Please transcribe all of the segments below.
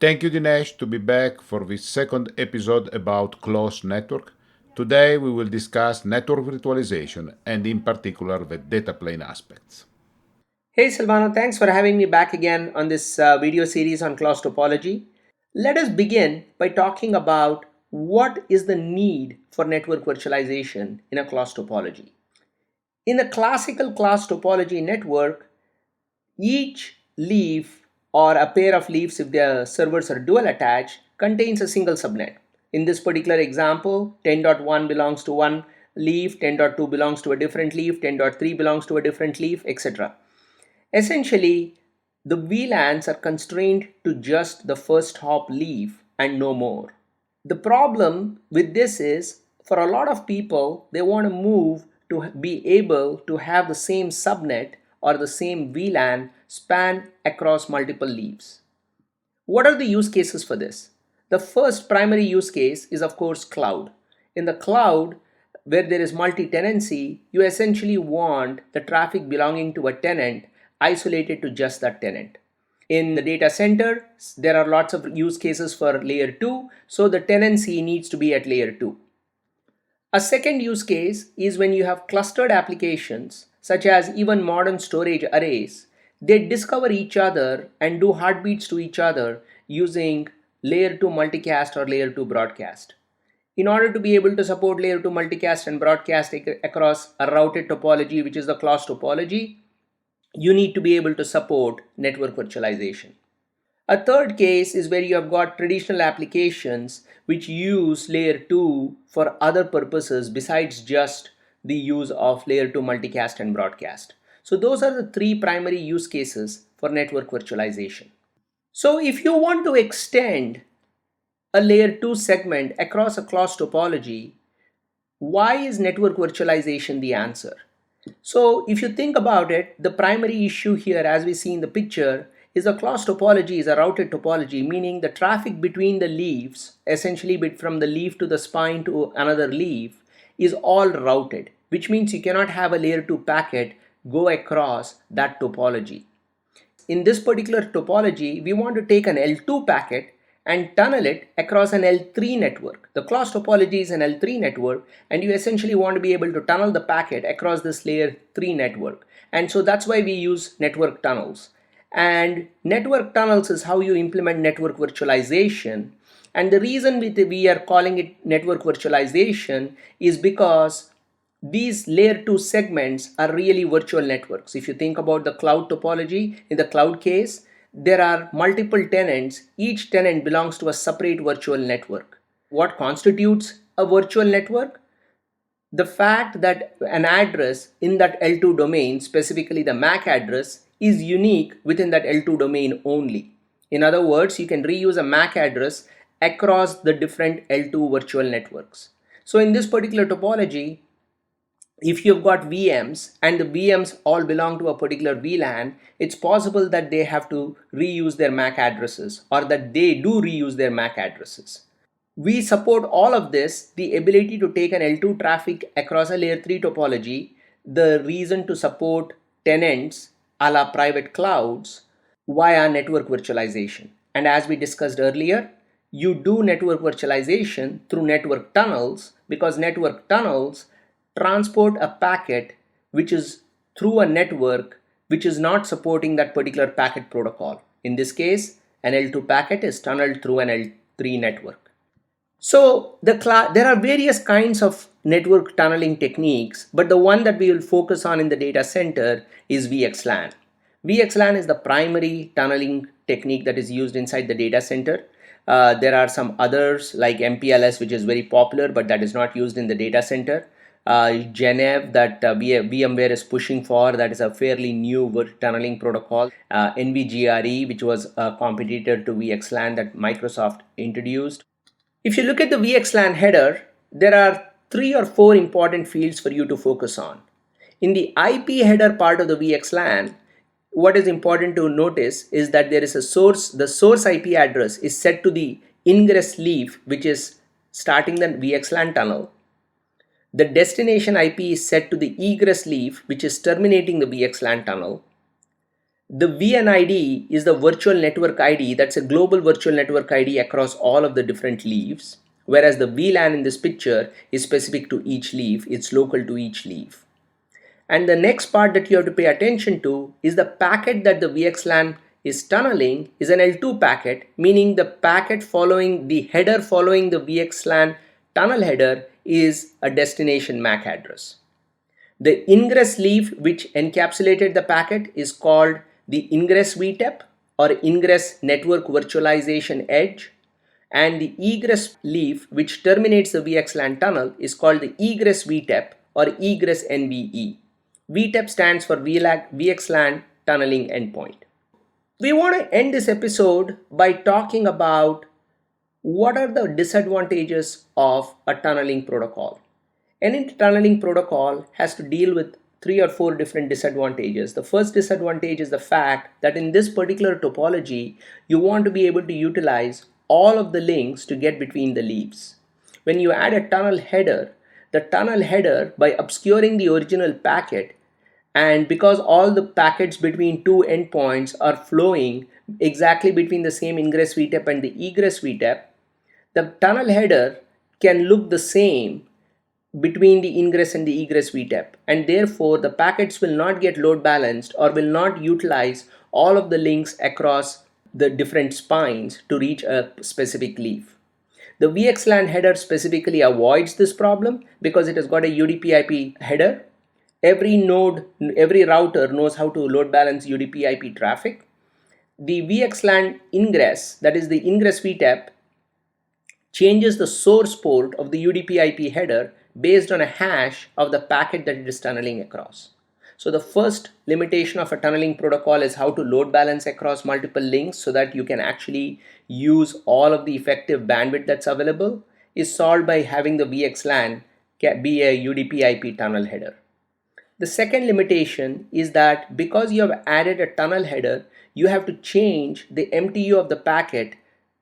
Thank you, Dinesh, to be back for this second episode about closed network. Today we will discuss network virtualization and in particular the data plane aspects. Hey Silvano, thanks for having me back again on this video series on class topology. Let us begin by talking about what is the need for network virtualization in a class topology. In a classical class topology network, each leaf or a pair of leaves, if their servers are dual attached, contains a single subnet. In this particular example, 10.1 belongs to one leaf, 10.2 belongs to a different leaf, 10.3 belongs to a different leaf, etc. Essentially, the VLANs are constrained to just the first hop leaf and no more. The problem with this is for a lot of people, they want to move to be able to have the same subnet or the same VLAN span across multiple leaves. What are the use cases for this? The first primary use case is, of course, cloud. In the cloud, where there is multi-tenancy, you essentially want the traffic belonging to a tenant isolated to just that tenant. In the data center, there are lots of use cases for layer 2, so the tenancy needs to be at layer 2. A second use case is when you have clustered applications, such as even modern storage arrays. They discover each other and do heartbeats to each other using layer 2 multicast or layer 2 broadcast. In order to be able to support layer 2 multicast and broadcast across a routed topology, which is the class topology, you need to be able to support network virtualization. A third case is where you have got traditional applications which use layer 2 for other purposes besides just the use of layer 2 multicast and broadcast. So those are the three primary use cases for network virtualization. So if you want to extend a layer 2 segment across a class topology, why is network virtualization the answer? So if you think about it, the primary issue here, as we see in the picture, is a class topology is a routed topology, meaning the traffic between the leaves, essentially from the leaf to the spine to another leaf, is all routed, which means you cannot have a layer 2 packet go across that topology. In this particular topology, we want to take an L2 packet and tunnel it across an L3 network. The class topology is an L3 network, and you essentially want to be able to tunnel the packet across this layer 3 network. And so that's why we use network tunnels. And network tunnels is how you implement network virtualization. And the reason we are calling it network virtualization is because these layer 2 segments are really virtual networks. If you think about the cloud topology, in the cloud case, there are multiple tenants. Each tenant belongs to a separate virtual network. What constitutes a virtual network? The fact that an address in that L2 domain, specifically the MAC address, is unique within that L2 domain only. In other words, you can reuse a MAC address across the different L2 virtual networks. So in this particular topology, if you've got VMs and the VMs all belong to a particular VLAN, it's possible that they have to reuse their MAC addresses or that they do reuse their MAC addresses. We support all of this, the ability to take an L2 traffic across a layer 3 topology, the reason to support tenants a la private clouds via network virtualization. And as we discussed earlier, you do network virtualization through network tunnels because network tunnels transport a packet which is through a network which is not supporting that particular packet protocol. In this case, an L2 packet is tunneled through an L3 network. So there are various kinds of network tunneling techniques, but the one that we will focus on in the data center is VXLAN. VXLAN is the primary tunneling technique that is used inside the data center. There are some others like MPLS, which is very popular, but that is not used in the data center. Genève that VMware is pushing for, that is a fairly new tunneling protocol. NVGRE, which was a competitor to VXLAN that Microsoft introduced. If you look at the VXLAN header, there are 3 or 4 important fields for you to focus on. In the IP header part of the VXLAN, what is important to notice is that there is a source, the source IP address is set to the ingress leaf, which is starting the VXLAN tunnel. The destination IP is set to the egress leaf, which is terminating the VXLAN tunnel. The VNID is the virtual network ID, that's a global virtual network ID across all of the different leaves, whereas the VLAN in this picture is specific to each leaf, it's local to each leaf. And the next part that you have to pay attention to is the packet that the VXLAN is tunneling is an L2 packet, meaning the packet following the header following the VXLAN tunnel header is a destination MAC address. The ingress leaf which encapsulated the packet is called the ingress VTEP or ingress network virtualization edge, and the egress leaf which terminates the VXLAN tunnel is called the egress VTEP or egress NVE. VTEP stands for VXLAN tunneling endpoint. We want to end this episode by talking about what are the disadvantages of a tunneling protocol. Any tunneling protocol has to deal with 3 or 4 different disadvantages. The first disadvantage is the fact that in this particular topology, you want to be able to utilize all of the links to get between the leaves. When you add a tunnel header, the tunnel header, by obscuring the original packet, and because all the packets between two endpoints are flowing exactly between the same ingress VTEP and the egress VTEP, the tunnel header can look the same between the ingress and the egress VTEP, and therefore the packets will not get load balanced or will not utilize all of the links across the different spines to reach a specific leaf. The VXLAN header specifically avoids this problem because it has got a UDP/IP header. Every node, every router knows how to load balance UDP/IP traffic. The VXLAN ingress, that is the ingress VTEP, changes the source port of the UDP/IP header based on a hash of the packet that it is tunneling across. So the first limitation of a tunneling protocol is how to load balance across multiple links so that you can actually use all of the effective bandwidth that's available, is solved by having the VXLAN be a UDP/IP tunnel header. The second limitation is that because you have added a tunnel header, you have to change the MTU of the packet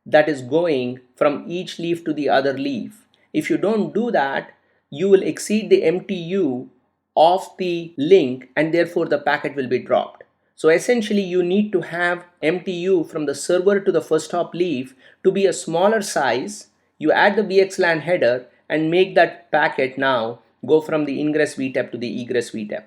that is going from each leaf to the other leaf. If you don't do that, you will exceed the MTU of the link and therefore the packet will be dropped. So essentially you need to have MTU from the server to the first hop leaf to be a smaller size. You add the VXLAN header and make that packet now go from the ingress VTEP to the egress VTEP.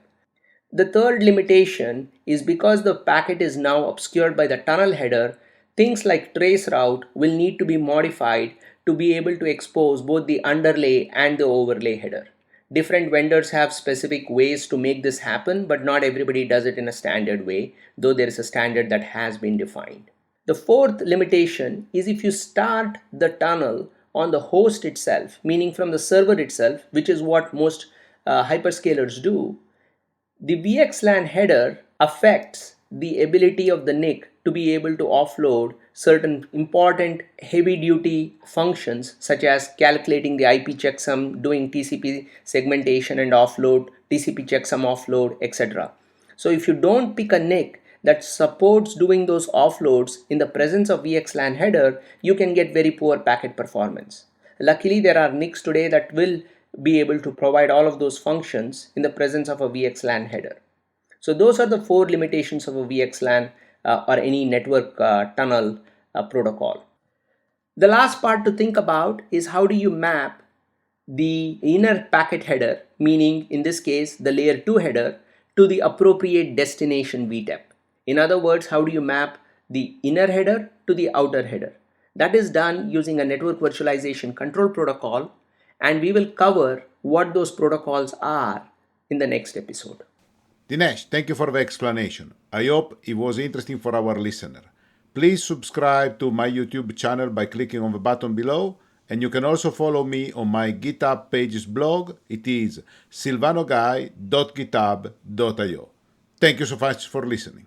The third limitation is because the packet is now obscured by the tunnel header, things like traceroute will need to be modified to be able to expose both the underlay and the overlay header. Different vendors have specific ways to make this happen, but not everybody does it in a standard way, though there is a standard that has been defined. The fourth limitation is if you start the tunnel on the host itself, meaning from the server itself, which is what most hyperscalers do, the VXLAN header affects the ability of the NIC to be able to offload certain important heavy duty functions such as calculating the IP checksum, doing TCP segmentation and offload, TCP checksum offload, etc. So if you don't pick a NIC that supports doing those offloads in the presence of VXLAN header, you can get very poor packet performance. Luckily, there are NICs today that will be able to provide all of those functions in the presence of a VXLAN header. So those are the 4 limitations of a VXLAN or any network tunnel protocol. The last part to think about is how do you map the inner packet header, meaning in this case the layer 2 header, to the appropriate destination VTEP. In other words, how do you map the inner header to the outer header? That is done using a network virtualization control protocol, and we will cover what those protocols are in the next episode. Dinesh, thank you for the explanation. I hope it was interesting for our listener. Please subscribe to my YouTube channel by clicking on the button below, and you can also follow me on my GitHub Pages blog. It is silvanoguy.github.io. Thank you so much for listening.